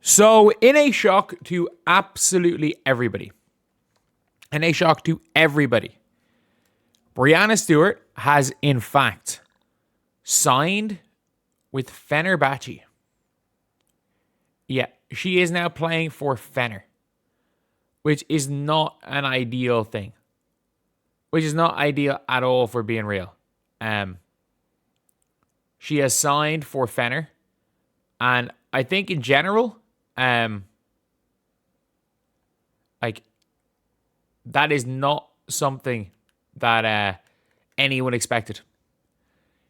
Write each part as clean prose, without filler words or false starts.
So, in a shock to absolutely everybody, Breanna Stewart has in fact signed with Fenerbahce. Yeah, she is now playing for Fener, which is not an ideal thing. Which is not ideal at all, for being real. She has signed for Fener, and I think in general, like, that is not something that anyone expected.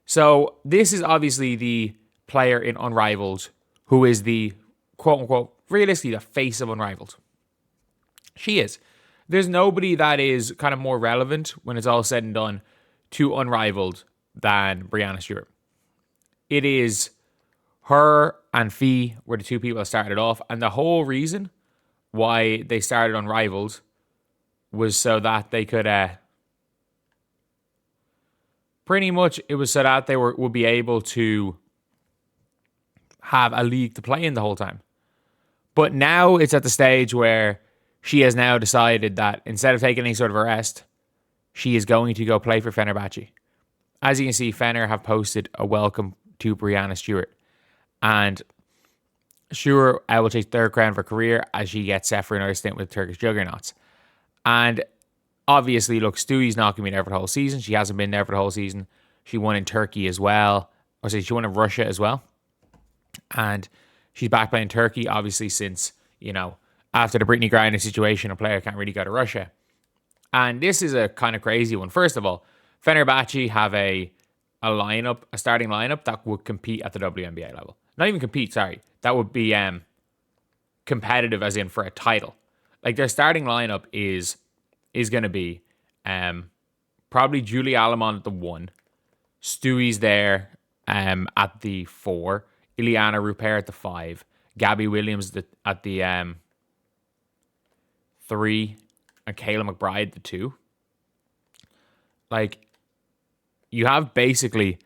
So this is obviously the player in Unrivaled who is the quote unquote, realistically, the face of Unrivaled. She is. There's nobody that is kind of more relevant when it's all said and done to Unrivaled than Breanna Stewart. It is her and Fee were the two people that started off, and the whole reason why they started Unrivaled was so that they could pretty much, it was so that they would be able to have a league to play in the whole time. But now it's at the stage where she has now decided that instead of taking any sort of a rest, she is going to go play for Fenerbahce. As you can see, Fener have posted a welcome to Breanna Stewart. And Stewart will take third crown for career as she gets set for another stint with Turkish juggernauts. And obviously, look, Stewie's not going to be there for the whole season. She hasn't been there for the whole season. She won in Turkey as well. Or say she won in Russia as well. And she's back playing Turkey, obviously, since, after the Brittany Griner situation, a player can't really go to Russia. And this is a kind of crazy one. First of all, Fenerbahce have a starting lineup that would compete at the WNBA level. Not even compete, sorry. That would be competitive, as in for a title. Like, their starting lineup is going to be probably Julie Alamon at the 1. Stewie's there at the 4. Ileana Rupert at the 5. Gabby Williams at the 3. And Kayla McBride at the 2. Like, you have basically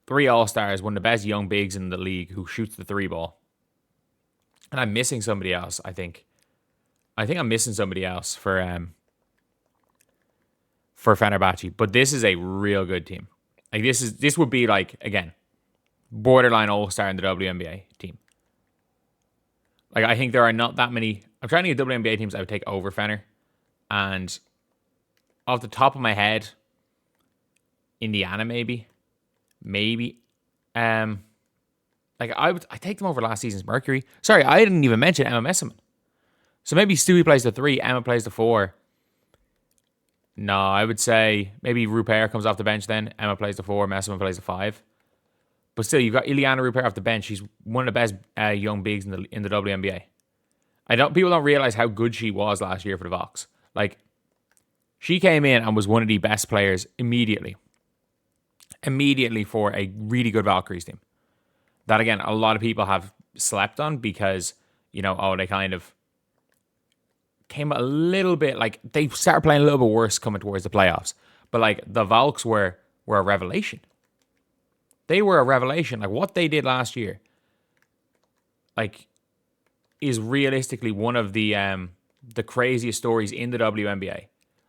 3 all-stars, one of the best young bigs in the league who shoots the 3 ball. And I'm missing somebody else, I think. I think I'm missing somebody else for Fenerbahce. But this is a real good team. Like, this would be, like, again, borderline all-star in the WNBA team. Like, I think there are not that many. I'm trying to get WNBA teams I would take over Fener. And off the top of my head, Indiana maybe. Like, I take them over last season's Mercury. Sorry, I didn't even mention Emma Messiman. So maybe Stewie plays the 3, Emma plays the 4. No, I would say maybe Rupert comes off the bench then. Emma plays the 4, Messiman plays the 5. But still, you've got Ileana Rupert off the bench. She's one of the best young bigs in the WNBA. People don't realize how good she was last year for the Vox. Like, she came in and was one of the best players immediately for a really good Valkyries team. That, again, a lot of people have slept on because, they kind of came a little bit, like, they started playing a little bit worse coming towards the playoffs. But, like, the Valks were a revelation. They were a revelation. Like, what they did last year, like, is realistically one of the craziest stories in the WNBA.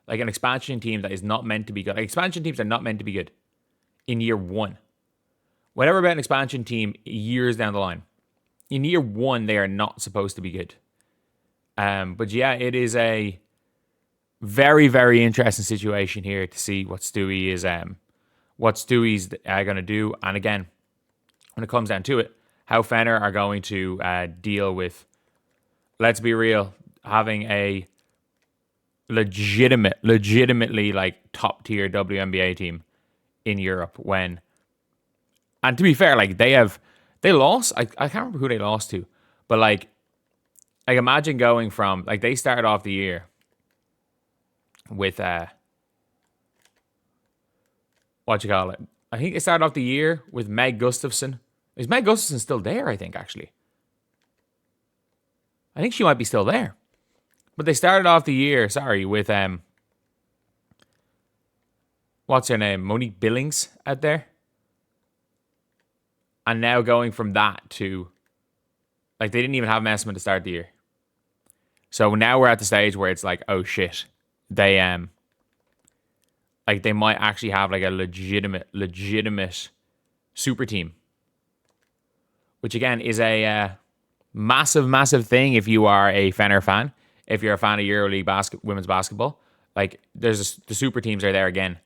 Like, an expansion team that is not meant to be good. Like, expansion teams are not meant to be good in year 1. Whatever about an expansion team years down the line. In year 1, they are not supposed to be good. But yeah, it is a very, very interesting situation here to see what Stewie's going to do. And again, when it comes down to it, how Fener are going to deal with, let's be real, having a legitimately like top tier WNBA team in Europe when, and to be fair, like they lost. I can't remember who they lost to, but like imagine going from, like, they started off the year with what you call it? I think they started off the year with Meg Gustafson. Is Meg Gustafson still there? I think actually. I think she might be still there. But they started off the year, with what's her name? Monique Billings out there. And now going from that to Like, they didn't even have Messman to start the year. So now we're at the stage where it's like, oh shit, they like they might actually have like a legitimate super team, which again is a massive thing if you are a Fener fan. If you're a fan of Euroleague women's basketball, like the super teams are there again,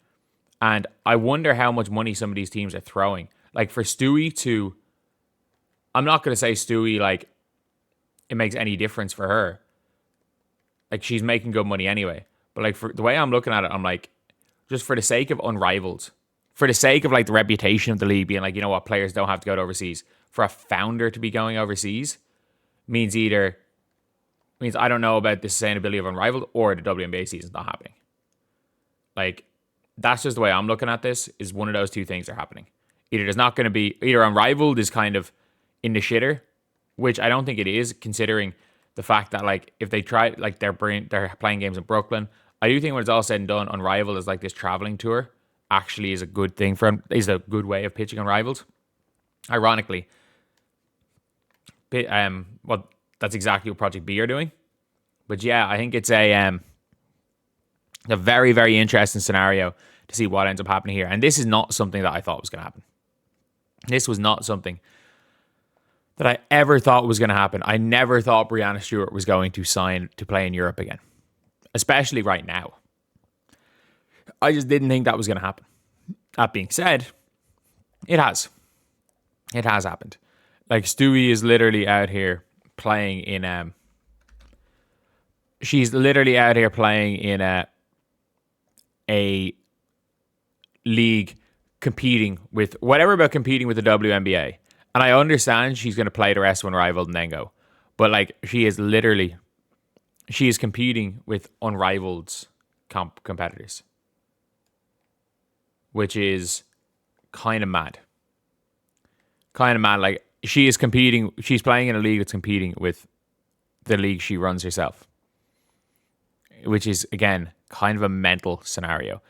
and I wonder how much money some of these teams are throwing. Like for Stewie to, I'm not gonna say Stewie like it makes any difference for her. Like, she's making good money anyway. But, like, for the way I'm looking at it, I'm like, just for the sake of Unrivaled, for the sake of, like, the reputation of the league being like, you know what, players don't have to go to overseas, for a founder to be going overseas means I don't know about the sustainability of Unrivaled or the WNBA season's not happening. Like, that's just the way I'm looking at this, is one of those two things are happening. Either Unrivaled is kind of in the shitter, which I don't think it is, considering the fact that, like, if they try, like, they're playing games in Brooklyn. I do think when it's all said and done, Unrivaled is like this traveling tour actually is a good thing is a good way of pitching Unrivaled. Ironically, well, that's exactly what Project B are doing. But yeah, I think it's a very, very interesting scenario to see what ends up happening here. And this is not something that I thought was going to happen. This was not something that I ever thought was going to happen. I never thought Breanna Stewart was going to sign to play in Europe again, especially right now. I just didn't think that was going to happen. That being said, it has. It has happened. Like, Stewie is literally out here playing in she's literally out here playing in a league competing with the WNBA. And I understand she's going to play the rest of Unrivaled and then go. But, like, she is competing with Unrivaled's competitors. Which is kind of mad. Like, she's playing in a league that's competing with the league she runs herself. Which is, again, kind of a mental scenario.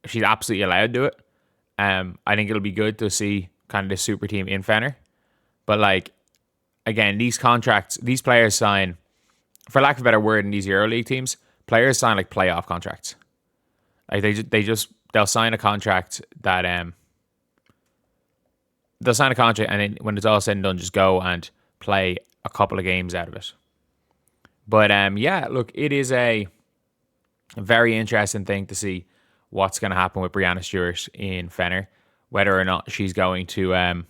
She's absolutely allowed to do it. I think it'll be good to see kind of this super team in Fener. But, like, again, these players sign, for lack of a better word, in these EuroLeague teams, players sign like playoff contracts. Like, they'll sign a contract that and then when it's all said and done, just go and play a couple of games out of it. But yeah, look, it is a very interesting thing to see what's going to happen with Breanna Stewart in Fener, whether or not she's going to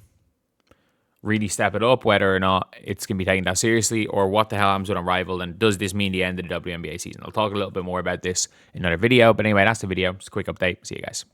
really step it up, whether or not it's going to be taken that seriously, or what the hell happens with Unrivaled, and does this mean the end of the WNBA season? I'll talk a little bit more about this in another video, but anyway, that's the video. Just a quick update. See you guys.